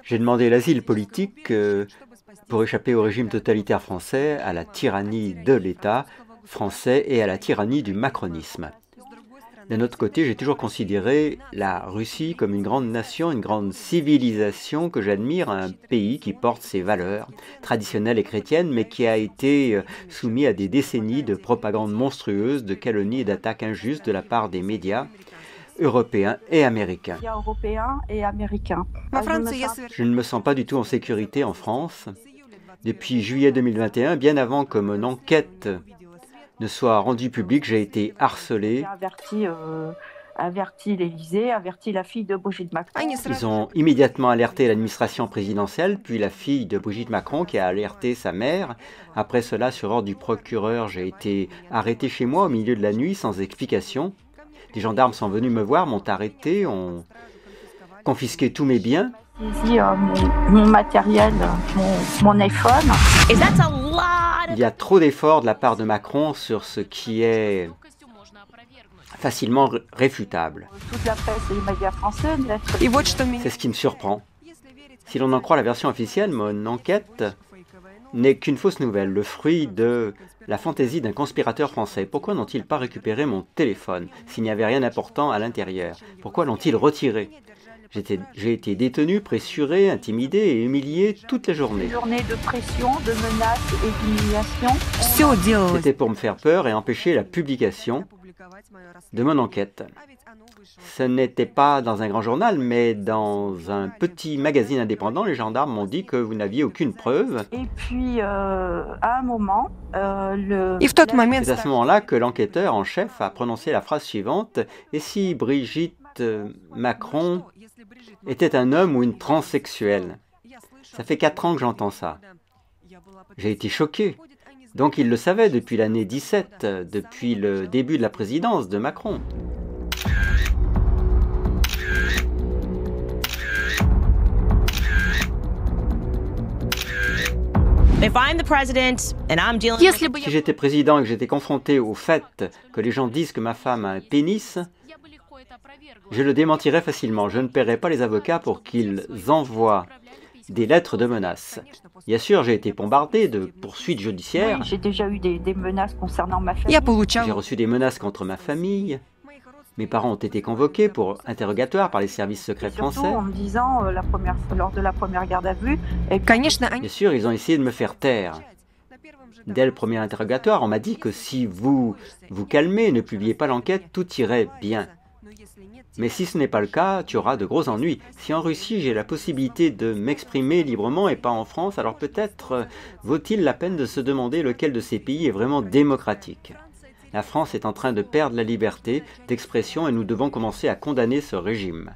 J'ai demandé l'asile politique pour échapper au régime totalitaire français, à la tyrannie de l'État français et à la tyrannie du macronisme. D'un autre côté, j'ai toujours considéré la Russie comme une grande nation, une grande civilisation que j'admire, un pays qui porte ses valeurs traditionnelles et chrétiennes, mais qui a été soumis à des décennies de propagande monstrueuse, de calomnies et d'attaques injustes de la part des médias européens et américains. Je ne me sens pas du tout en sécurité en France. Depuis juillet 2021, bien avant que mon enquête ne soit rendue publique, j'ai été harcelé. Averti l'Élysée, averti la fille de Brigitte Macron. Ils ont immédiatement alerté l'administration présidentielle, puis la fille de Brigitte Macron qui a alerté sa mère. Après cela, sur ordre du procureur, j'ai été arrêté chez moi au milieu de la nuit sans explication. Des gendarmes sont venus me voir, m'ont arrêté, ont confisqué tous mes biens. Mon matériel, mon iPhone. Il y a trop d'efforts de la part de Macron sur ce qui est facilement réfutable. Toute la presse et les médias français. C'est ce qui me surprend. Si l'on en croit la version officielle, mon enquête n'est qu'une fausse nouvelle, le fruit de la fantaisie d'un conspirateur français. Pourquoi n'ont-ils pas récupéré mon téléphone s'il n'y avait rien d'important à l'intérieur? Pourquoi l'ont-ils retiré? J'ai été détenu, pressuré, intimidé et humilié toute la journée. Une journée de pression, de menaces et d'humiliation. C'était pour me faire peur et empêcher la publication de mon enquête. Ce n'était pas dans un grand journal, mais dans un petit magazine indépendant. Les gendarmes m'ont dit que vous n'aviez aucune preuve. Et puis, à un moment, C'est à ce moment-là que l'enquêteur en chef a prononcé la phrase suivante: « Et si Brigitte Macron était un homme ou une transsexuelle ?» Ça fait 4 ans que j'entends ça. J'ai été choqué. Donc il le savait depuis l'année 17, depuis le début de la présidence de Macron. Si j'étais président et que j'étais confronté au fait que les gens disent que ma femme a un pénis, je le démentirais facilement. Je ne paierais pas les avocats pour qu'ils envoient des lettres de menaces. Bien sûr, j'ai été bombardé de poursuites judiciaires. Oui, j'ai déjà eu des menaces concernant ma famille. J'ai reçu des menaces contre ma famille. Mes parents ont été convoqués pour interrogatoire par les services secrets français. En me disant, lors de la première garde à vue... Bien sûr, ils ont essayé de me faire taire. Dès le premier interrogatoire, on m'a dit que si vous vous calmez et ne publiez pas l'enquête, tout irait bien. Mais si ce n'est pas le cas, tu auras de gros ennuis. Si en Russie j'ai la possibilité de m'exprimer librement et pas en France, alors peut-être vaut-il la peine de se demander lequel de ces pays est vraiment démocratique. La France est en train de perdre la liberté d'expression et nous devons commencer à condamner ce régime.